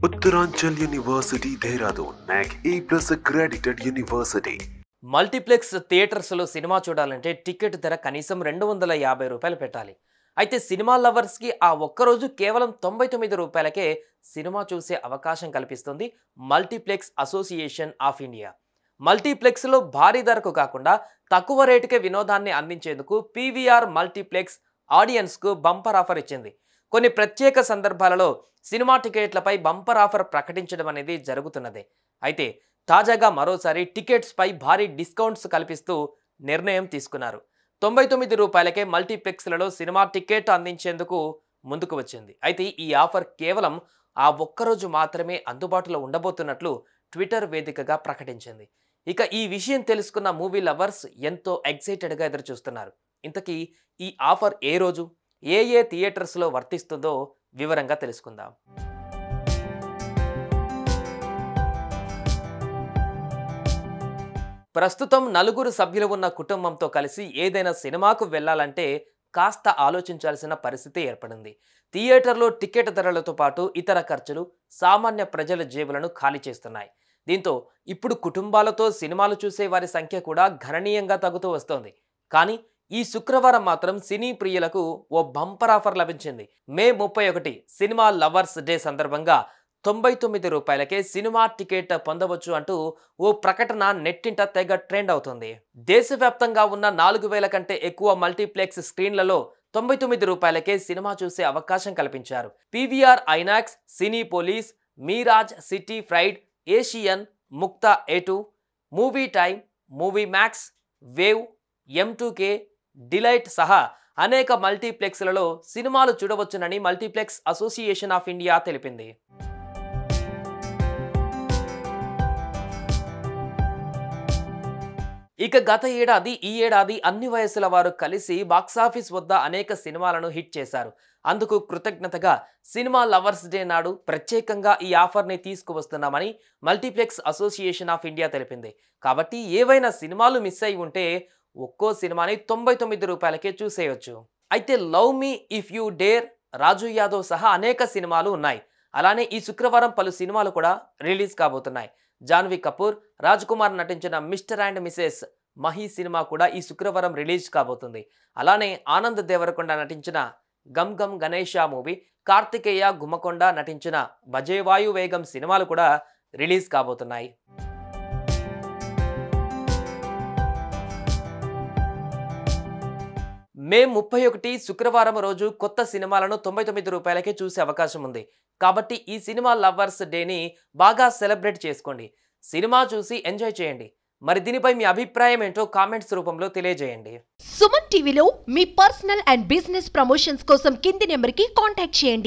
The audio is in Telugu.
Uttaranchal University, Dehradun, NAC A+ accredited university. Multiplex థియేటర్స్లో సినిమా చూడాలంటే టికెట్ ధర కనీసం 250 రూపాయలు పెట్టాలి. అయితే సినిమా లవర్స్కి ఆ ఒక్కరోజు కేవలం 99 రూపాయలకే సినిమా చూసే అవకాశం కల్పిస్తుంది మల్టీప్లెక్స్ అసోసియేషన్ ఆఫ్ ఇండియా. మల్టీప్లెక్స్లో భారీ ధరకు కాకుండా తక్కువ రేటుకే వినోదాన్ని అందించేందుకు పీవీఆర్ మల్టీప్లెక్స్ ఆడియన్స్కు బంపర్ ఆఫర్ ఇచ్చింది. కొన్ని ప్రత్యేక సందర్భాలలో సినిమా టికెట్లపై బంపర్ ఆఫర్ ప్రకటించడం అనేది జరుగుతున్నదే. అయితే తాజాగా మరోసారి టికెట్స్ పై భారీ డిస్కౌంట్స్ కల్పిస్తూ నిర్ణయం తీసుకున్నారు. 99 రూపాయలకే మల్టీప్లెక్స్లలో సినిమా టికెట్ అందించేందుకు ముందుకు వచ్చింది. అయితే ఈ ఆఫర్ కేవలం ఆ ఒక్కరోజు మాత్రమే అందుబాటులో ఉండబోతున్నట్లు ట్విట్టర్ వేదికగా ప్రకటించింది. ఇక ఈ విషయం తెలుసుకున్న మూవీ లవర్స్ ఎంతో ఎక్సైటెడ్గా ఎదురుచూస్తున్నారు. ఇంతకీ ఈ ఆఫర్ ఏ రోజు ఏ థియేటర్స్లో వర్తిస్తుందో వివరంగా తెలుసుకుందాం. ప్రస్తుతం 4 సభ్యులు ఉన్న కుటుంబంతో కలిసి ఏదైనా సినిమాకు వెళ్లాలంటే కాస్త ఆలోచించాల్సిన పరిస్థితి ఏర్పడింది. థియేటర్లో టికెట్ ధరలతో పాటు ఇతర ఖర్చులు సామాన్య ప్రజల జేబులను ఖాళీ చేస్తున్నాయి. దీంతో ఇప్పుడు కుటుంబాలతో సినిమాలు చూసే వారి సంఖ్య కూడా గణనీయంగా తగ్గుతూ వస్తోంది. కానీ ఈ శుక్రవారం మాత్రం సినీ ప్రియులకు ఓ బంపర్ ఆఫర్ లభించింది. మే 31 సినిమా లవర్స్ డే సందర్భంగా 99 రూపాయలకే సినిమా టికెట్ పొందవచ్చు అంటూ ఓ ప్రకటన నెట్టింట తెగ ట్రెండ్ అవుతుంది. దేశవ్యాప్తంగా ఉన్న 4000 కంటే ఎక్కువ మల్టీప్లెక్స్ స్క్రీన్లలో 99 రూపాయలకే సినిమా చూసే అవకాశం కల్పించారు. PVR INOX, Cinepolis, Miraj, city pride, Asian, Mukta A2, movie time, movie max, wave, M2K, delight సహా అనేక మల్టీప్లెక్స్లలో సినిమాలు చూడవచ్చునని మల్టీప్లెక్స్ అసోసియేషన్ ఆఫ్ ఇండియా తెలిపింది. ఇక గత ఏడాది, ఈ ఏడాది అన్ని వయసుల వారు కలిసి బాక్సాఫీస్ వద్ద అనేక సినిమాలను హిట్ చేశారు. అందుకు కృతజ్ఞతగా సినిమా లవర్స్ డే నాడు ప్రత్యేకంగా ఈ ఆఫర్ని తీసుకువస్తున్నామని మల్టీప్లెక్స్ అసోసియేషన్ ఆఫ్ ఇండియా తెలిపింది. కాబట్టి ఏవైనా సినిమాలు మిస్ అయి ఉంటే ఒక్కో సినిమాని 99 రూపాయలకే చూసేయొచ్చు. అయితే love me if you dare, Raju Yadav సహా అనేక సినిమాలు ఉన్నాయి. అలానే ఈ శుక్రవారం పలు సినిమాలు కూడా రిలీజ్ కాబోతున్నాయి. జాన్వీ కపూర్, రాజ్ కుమార్ నటించిన mister and Mrs Mahi cinema కూడా ఈ శుక్రవారం రిలీజ్ కాబోతుంది. అలానే ఆనంద్ దేవరకొండ నటించిన gum gum Ganesha movie, Karthikeya Gummakonda నటించిన భజేవాయు వేగం సినిమాలు కూడా రిలీజ్ కాబోతున్నాయి. మే 31 శుక్రవారం రోజు కొత్త సినిమాలను 99 రూపాయలకే చూసే అవకాశం ఉంది. కాబట్టి ఈ సినిమా లవర్స్ డేని బాగా సెలబ్రేట్ చేసుకోండి. సినిమా చూసి ఎంజాయ్ చేయండి. మరి దీనిపై మీ అభిప్రాయం ఏంటో కామెంట్స్ రూపంలో తెలియజేయండి. సుమన్ టీవీలో మీ పర్సనల్ అండ్ బిజినెస్ ప్రమోషన్స్ కోసం కింది నెంబర్కి కాంటాక్ట్ చేయండి.